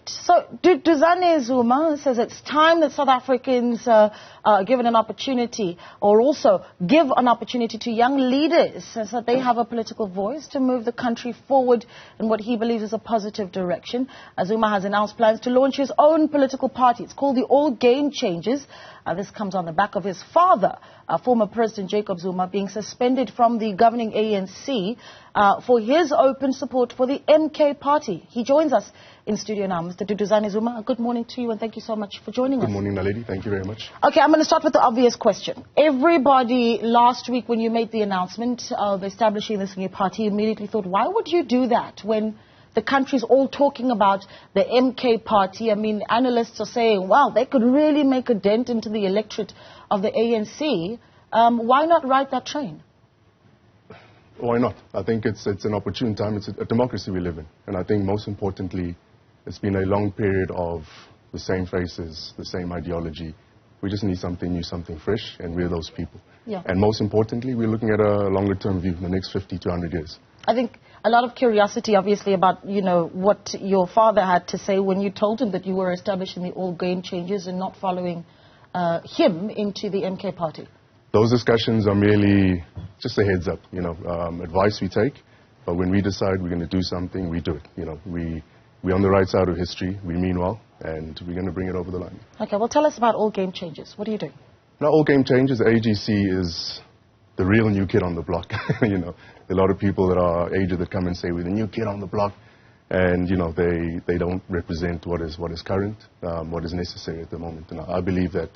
So, Duduzane Zuma says it's time that South Africans are given an opportunity, or also give an opportunity to young leaders so that they have a political voice to move the country forward in what he believes is a positive direction. Zuma has announced plans to launch his own political party. It's called the All Game Changers. This comes on the back of his father, former President Jacob Zuma, being suspended from the governing ANC for his open support for the MK party. He joins us in studio now. Mr. Duduzane Zuma, good morning to you and thank you so much for joining us. Good morning, Naledi. Thank you very much. Okay, I'm going to start with the obvious question. Everybody last week when you made the announcement of establishing this new party immediately thought, why would you do that when the country's all talking about the MK party? I mean, analysts are saying, wow, they could really make a dent into the electorate of the ANC. Why not ride that train? Why not? I think it's an opportune time. It's a democracy we live in. And I think most importantly, it's been a long period of the same faces, the same ideology. We just need something new, something fresh, and we're those people. Yeah. And most importantly, we're looking at a longer-term view, the next 50 to 100 years. I think a lot of curiosity, obviously, about, you know, what your father had to say when you told him that you were establishing the All Game Changers and not following him into the MK party. Those discussions are merely just a heads up, you know, advice we take. But when we decide we're going to do something, we do it. You know, we're on the right side of history. We mean well, and we're going to bring it over the line. Okay, well, tell us about All Game Changers. What are you doing? Now, All Game Changers, AGC is the real new kid on the block. You know, a lot of people that are aged that come and say we're the new kid on the block, and you know they don't represent what is current, what is necessary at the moment. And I believe that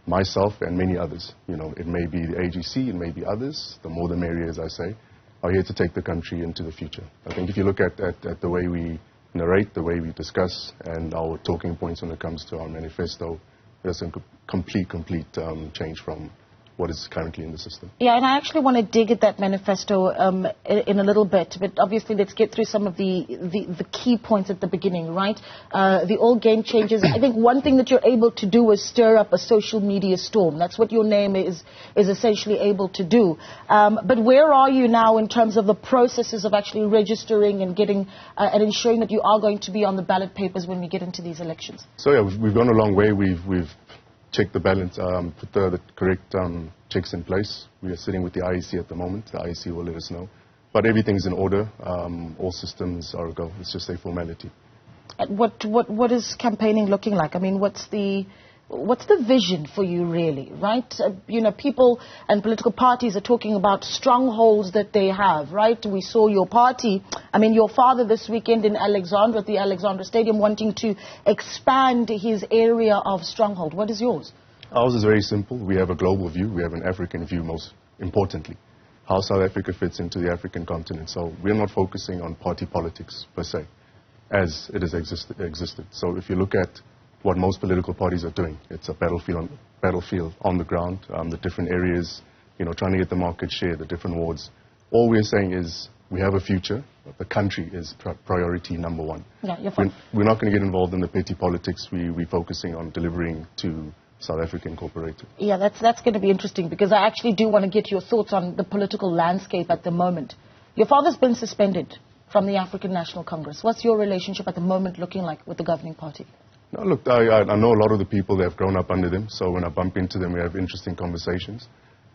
myself and many others, you know, it may be the AGC, it may be others, the more the merrier, as I say, are here to take the country into the future. I think if you look at the way we narrate, the way we discuss, and our talking points when it comes to our manifesto, there's a complete change from what is currently in the system. Yeah, and I actually want to dig at that manifesto in a little bit, but obviously let's get through some of the key points at the beginning, right? The All Game Changers. I think one thing that you're able to do is stir up a social media storm. That's what your name is essentially able to do. But where are you now in terms of the processes of actually registering and getting and ensuring that you are going to be on the ballot papers when we get into these elections? So yeah, we've gone a long way. We've check the balance, put the correct checks in place. We are sitting with the IEC at the moment. The IEC will let us know. But everything's in order. All systems are a go. It's just a formality. What is campaigning looking like? I mean, what's the vision for you really, right? You know, people and political parties are talking about strongholds that they have, right? We saw your party, I mean, your father this weekend in Alexandra, at the Alexandra Stadium, wanting to expand his area of stronghold. What is yours? Ours is very simple. We have a global view. We have an African view, most importantly. How South Africa fits into the African continent. So we're not focusing on party politics, per se, as it has existed. So if you look at what most political parties are doing, it's a battlefield on the ground, the different areas, you know, trying to get the market share, the different wards. All we're saying is we have a future. The country is priority number one. Yeah, you're fine. We're not going to get involved in the petty politics. We're focusing on delivering to South Africa Incorporated. Yeah, that's going to be interesting because I actually do want to get your thoughts on the political landscape at the moment. Your father's been suspended from the African National Congress. What's your relationship at the moment looking like with the governing party? No, look, I know a lot of the people that have grown up under them, so when I bump into them, we have interesting conversations.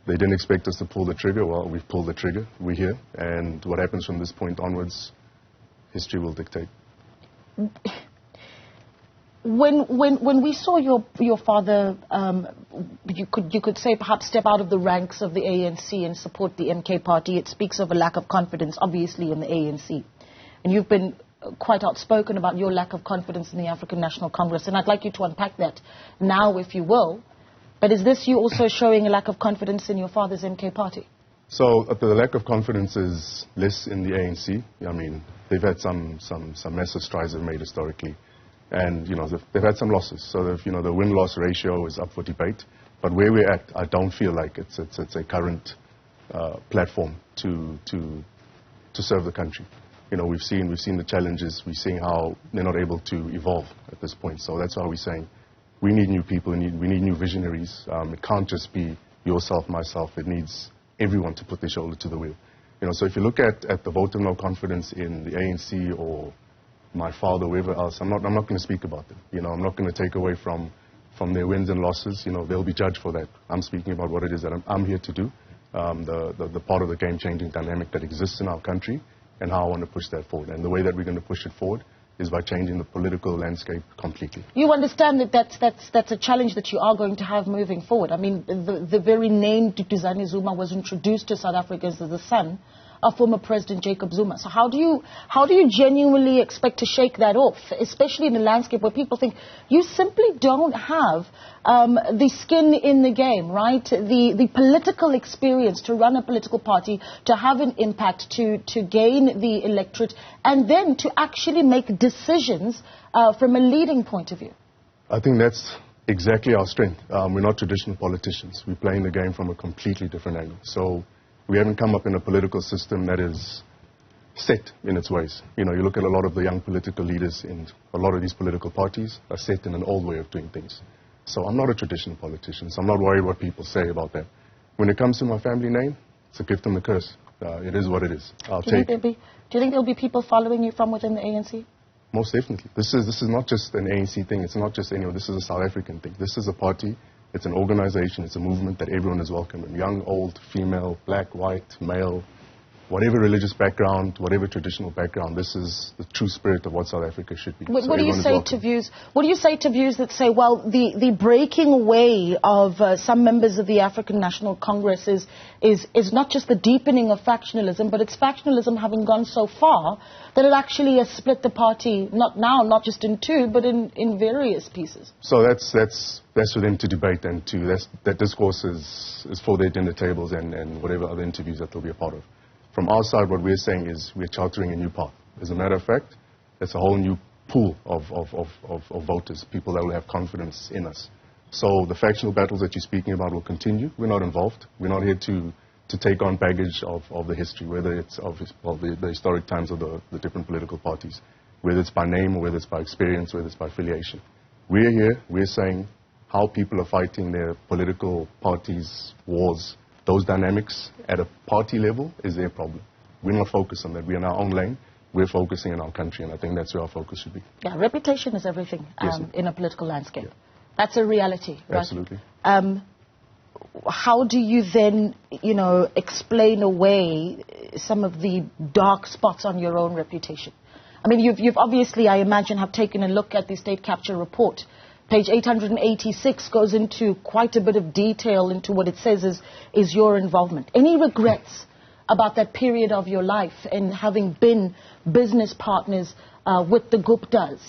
They didn't expect us to pull the trigger. Well, we've pulled the trigger. We're here. And what happens from this point onwards, history will dictate. When we saw your father, you could say perhaps step out of the ranks of the ANC and support the MK party, it speaks of a lack of confidence, obviously, in the ANC. And you've been quite outspoken about your lack of confidence in the African National Congress, and I'd like you to unpack that now, if you will. But is this you also showing a lack of confidence in your father's MK party? So the lack of confidence is less in the ANC. I mean, they've had some massive strides they've made historically, and you know they've had some losses. So you know the win-loss ratio is up for debate. But where we're at, I don't feel like it's a current platform to serve the country. You know, we've seen the challenges. We're seeing how they're not able to evolve at this point. So that's why we're saying we need new people. We need new visionaries. It can't just be yourself, myself. It needs everyone to put their shoulder to the wheel. You know, so if you look at the vote of no confidence in the ANC or my father, whoever else, I'm not going to speak about them. You know, I'm not going to take away from their wins and losses. You know, they'll be judged for that. I'm speaking about what it is that I'm here to do, the part of the game-changing dynamic that exists in our country, and how I want to push that forward. And the way that we're going to push it forward is by changing the political landscape completely. You understand that that's a challenge that you are going to have moving forward. I mean, the very name Duduzane Zuma was introduced to South Africans as the son of former President Jacob Zuma. So how do you genuinely expect to shake that off, especially in a landscape where people think you simply don't have the skin in the game, right? The political experience to run a political party, to have an impact, to gain the electorate, and then to actually make decisions from a leading point of view? I think that's exactly our strength. We're not traditional politicians. We're playing the game from a completely different angle. So we haven't come up in a political system that is set in its ways. You know, you look at a lot of the young political leaders in a lot of these political parties are set in an old way of doing things. So I'm not a traditional politician, so I'm not worried what people say about that. When it comes to my family name, it's a gift and a curse. It is what it is. Do you think there'll be people following you from within the ANC? Most definitely. This is not just an ANC thing. It's not just this is a South African thing. This is a party. It's an organization, it's a movement that everyone is welcome in. Young, old, female, black, white, male, whatever religious background, whatever traditional background, this is the true spirit of what South Africa should be. What do you say to views that say, well, the breaking away of some members of the African National Congress is not just the deepening of factionalism, but it's factionalism having gone so far that it actually has split the party, not just in two, but in various pieces? So that's for them to debate, and that discourse is for their dinner tables and whatever other interviews that they'll be a part of. From our side, what we're saying is we're chartering a new path. As a matter of fact, it's a whole new pool of voters, people that will have confidence in us. So the factional battles that you're speaking about will continue. We're not involved. We're not here to take on baggage of the history, whether it's of the historic times of the different political parties, whether it's by name or whether it's by experience, whether it's by affiliation. We're here, we're saying how people are fighting their political parties' wars. Those dynamics at a party level is their problem. We're not focused on that. We're in our own lane. We're focusing on our country, and I think that's where our focus should be. Yeah, reputation is everything in a political landscape. Yeah. That's a reality, right? Absolutely. How do you then, explain away some of the dark spots on your own reputation? I mean, you've obviously, I imagine, have taken a look at the state capture report. Page 886 goes into quite a bit of detail into what it says is your involvement. Any regrets about that period of your life and having been business partners with the Guptas?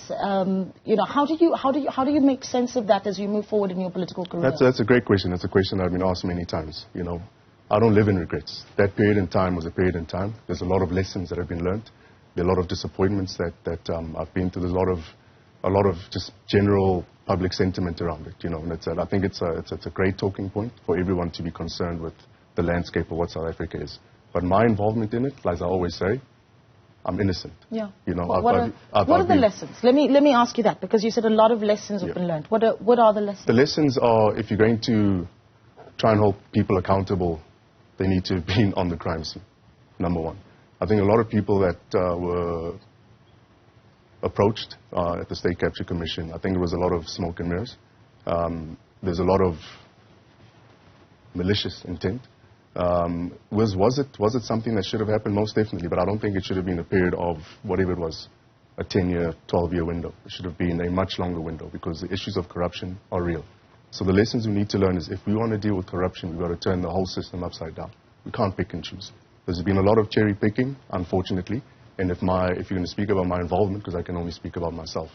How do you make sense of that as you move forward in your political career? That's a great question. That's a question I've been asked many times. I don't live in regrets. That period in time was a period in time. There's a lot of lessons that have been learned. There are a lot of disappointments that I've been through. There's a lot of just general public sentiment around it, and I think it's a great talking point for everyone to be concerned with the landscape of what South Africa is. But my involvement in it, like I always say, I'm innocent. Yeah. What are the lessons? Let me ask you that, because you said a lot of lessons have been learned. What are the lessons? The lessons are, if you're going to try and hold people accountable, they need to be on the crime scene, number one. I think a lot of people that were approached at the State Capture Commission, I think it was a lot of smoke and mirrors. There's a lot of malicious intent. Was it something that should have happened? Most definitely, but I don't think it should have been a period of whatever it was, a 10-year, 12-year window. It should have been a much longer window, because the issues of corruption are real. So the lessons we need to learn is, if we want to deal with corruption, we've got to turn the whole system upside down. We can't pick and choose. There's been a lot of cherry picking, unfortunately. And if you're going to speak about my involvement, because I can only speak about myself,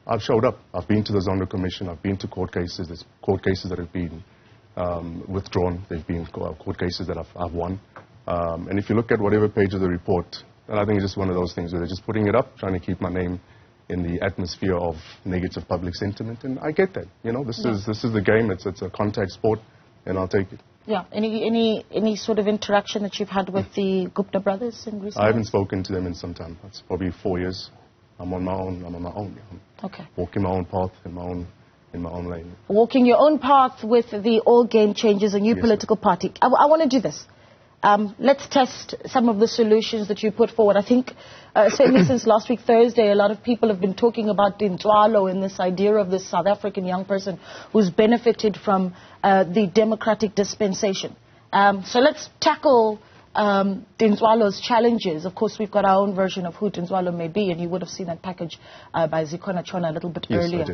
I've showed up. I've been to the Zondo Commission. I've been to court cases. There's court cases that have been withdrawn. There've been court cases that I've won. And if you look at whatever page of the report, and I think it's just one of those things where they're just putting it up, trying to keep my name in the atmosphere of negative public sentiment. And I get that. This is the game. It's a contact sport, and I'll take it. Yeah. Any sort of interaction that you've had with the Gupta brothers in recent I haven't spoken to them in some time. It's probably 4 years. I'm on my own. Okay. Walking my own path in my own lane. Walking your own path with the All Game Changers, a new political party. I want to do this. let's test some of the solutions that you put forward. I think, certainly since last week, Thursday, a lot of people have been talking about Dintswalo and this idea of this South African young person who's benefited from the democratic dispensation. So let's tackle Dintswalo's challenges. Of course, we've got our own version of who Dintswalo may be, and you would have seen that package by Zikhona Chona a little bit earlier.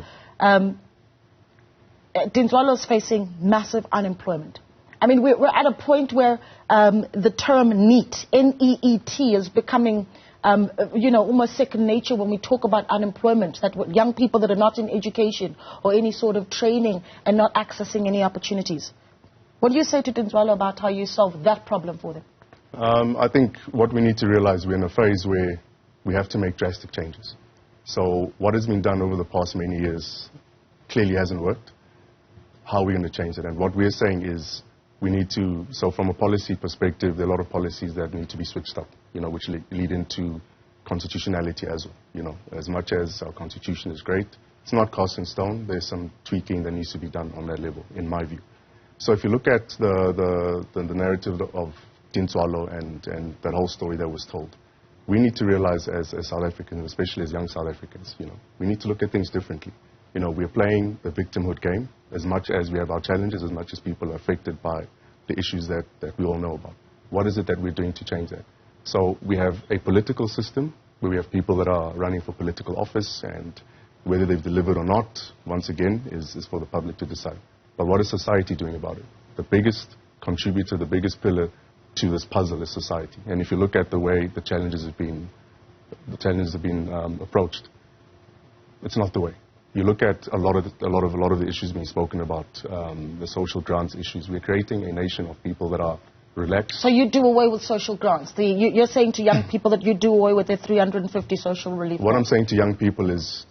Dintswalo's facing massive unemployment. I mean, we're at a point where the term NEET, N-E-E-T, is becoming, almost second nature when we talk about unemployment, that young people that are not in education or any sort of training and not accessing any opportunities. What do you say to Dintswalo about how you solve that problem for them? I think what we need to realize, we're in a phase where we have to make drastic changes. So what has been done over the past many years clearly hasn't worked. How are we going to change it? And what we're saying is we need to, so from a policy perspective, there are a lot of policies that need to be switched up, which lead into constitutionality as well. As much as our constitution is great, it's not cast in stone. There's some tweaking that needs to be done on that level, in my view. So if you look at the narrative of Dintswalo and that whole story that was told, we need to realize as South Africans, especially as young South Africans, we need to look at things differently. We're playing the victimhood game as much as we have our challenges, as much as people are affected by the issues that we all know about. What is it that we're doing to change that? So we have a political system where we have people that are running for political office, and whether they've delivered or not, once again, is for the public to decide. But what is society doing about it? The biggest contributor, the biggest pillar to this puzzle is society. And if you look at the way the challenges have been approached, it's not the way. You look at a lot of the issues being spoken about, the social grants issues. We're creating a nation of people that are relaxed. So you do away with social grants. You're saying to young people that you do away with their 350 social relief. What I'm saying to young people is,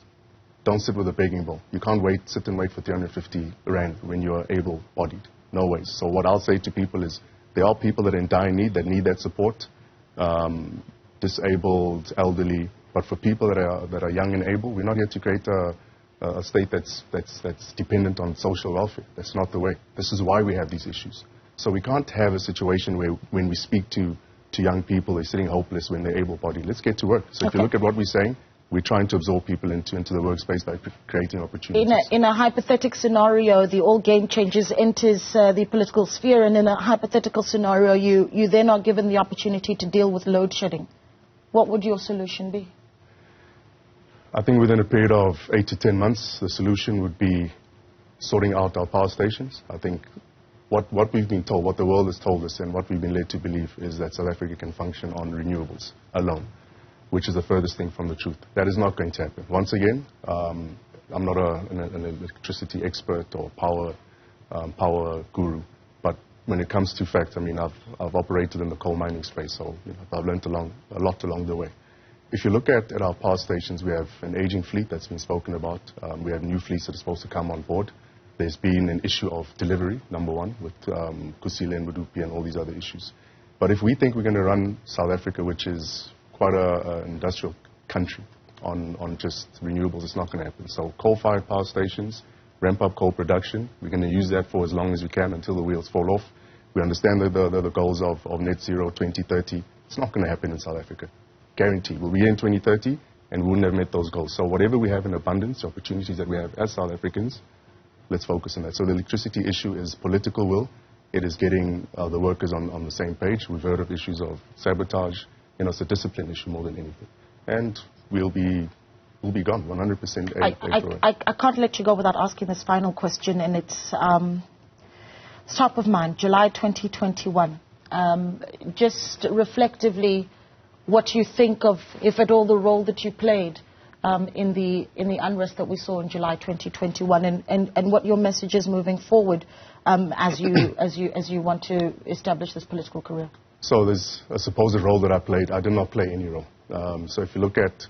don't sit with a begging bowl. You can't sit and wait for 350 rand when you're able-bodied. No ways. So what I'll say to people is, there are people that are in dire need, that need that support, disabled, elderly. But for people that are young and able, we're not here to create a state that's dependent on social welfare. That's not the way. This is why we have these issues. So we can't have a situation where when we speak to young people, they're sitting hopeless when they're able-bodied. Let's get to work. So if you look at what we're saying, we're trying to absorb people into the workspace by creating opportunities. In a hypothetical scenario, the all game changes enters the political sphere, and in a hypothetical scenario, you then are given the opportunity to deal with load shedding. What would your solution be? I think within a period of 8 to 10 months, the solution would be sorting out our power stations. I think what we've been told, what the world has told us, and what we've been led to believe is that South Africa can function on renewables alone, which is the furthest thing from the truth. That is not going to happen. Once again, I'm not an electricity expert or power guru, but when it comes to facts, I mean, I've operated in the coal mining space, so I've learned a lot along the way. If you look at our power stations, we have an aging fleet that's been spoken about. We have new fleets that are supposed to come on board. There's been an issue of delivery, number one, with Kusile and Budupi and all these other issues. But if we think we're going to run South Africa, which is quite an industrial country, on just renewables, it's not going to happen. So coal-fired power stations, ramp up coal production. We're going to use that for as long as we can until the wheels fall off. We understand the goals of net zero 2030. It's not going to happen in South Africa. Guaranteed. We'll be here in 2030 and we wouldn't have met those goals. So whatever we have in abundance, opportunities that we have as South Africans, let's focus on that. So the electricity issue is political will. It is getting the workers on the same page. We've heard of issues of sabotage. It's a discipline issue more than anything. And we'll be gone, 100%. I can't let you go without asking this final question, and it's top of mind, July 2021. Just reflectively, what you think of, if at all, the role that you played in the unrest that we saw in July 2021, and what your message is moving forward as you want to establish this political career. So there's a supposed role that I played. I did not play any role. So if you look at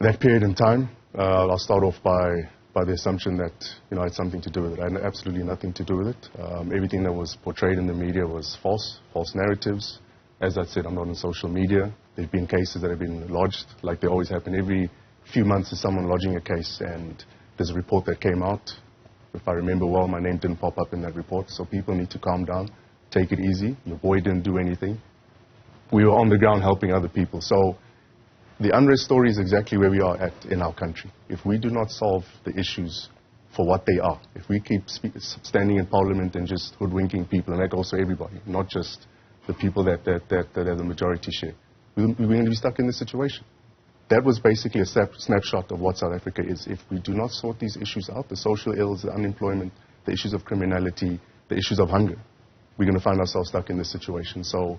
that period in time, I'll start off by the assumption that I had something to do with it. I had absolutely nothing to do with it. Everything that was portrayed in the media was false narratives. As I said, I'm not on social media. There have been cases that have been lodged, like they always happen. Every few months there's someone lodging a case, and there's a report that came out. If I remember well, my name didn't pop up in that report. So people need to calm down, take it easy. Your boy didn't do anything. We were on the ground helping other people. So the unrest story is exactly where we are at in our country. If we do not solve the issues for what they are, if we keep standing in parliament and just hoodwinking people, and that also everybody, not just the people that are the majority share, we're going to be stuck in this situation. That was basically a snapshot of what South Africa is. If we do not sort these issues out, the social ills, the unemployment, the issues of criminality, the issues of hunger, we're going to find ourselves stuck in this situation. So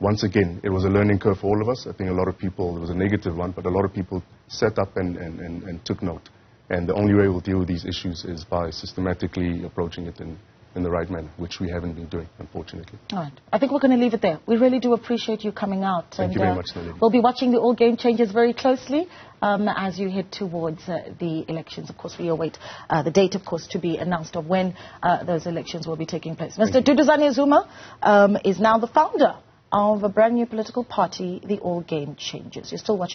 once again, it was a learning curve for all of us. I think a lot of people, it was a negative one, but a lot of people sat up and took note. And the only way we'll deal with these issues is by systematically approaching it in the right manner, which we haven't been doing, unfortunately. All right. I think we're going to leave it there. We really do appreciate you coming out. Thank you very much, Nalini. We'll be watching the all game changes very closely as you head towards the elections. Of course, we await the date, of course, to be announced of when those elections will be taking place. Mr. Duduzane Zuma is now the founder of a brand new political party, the All Game Changers. You're still watching.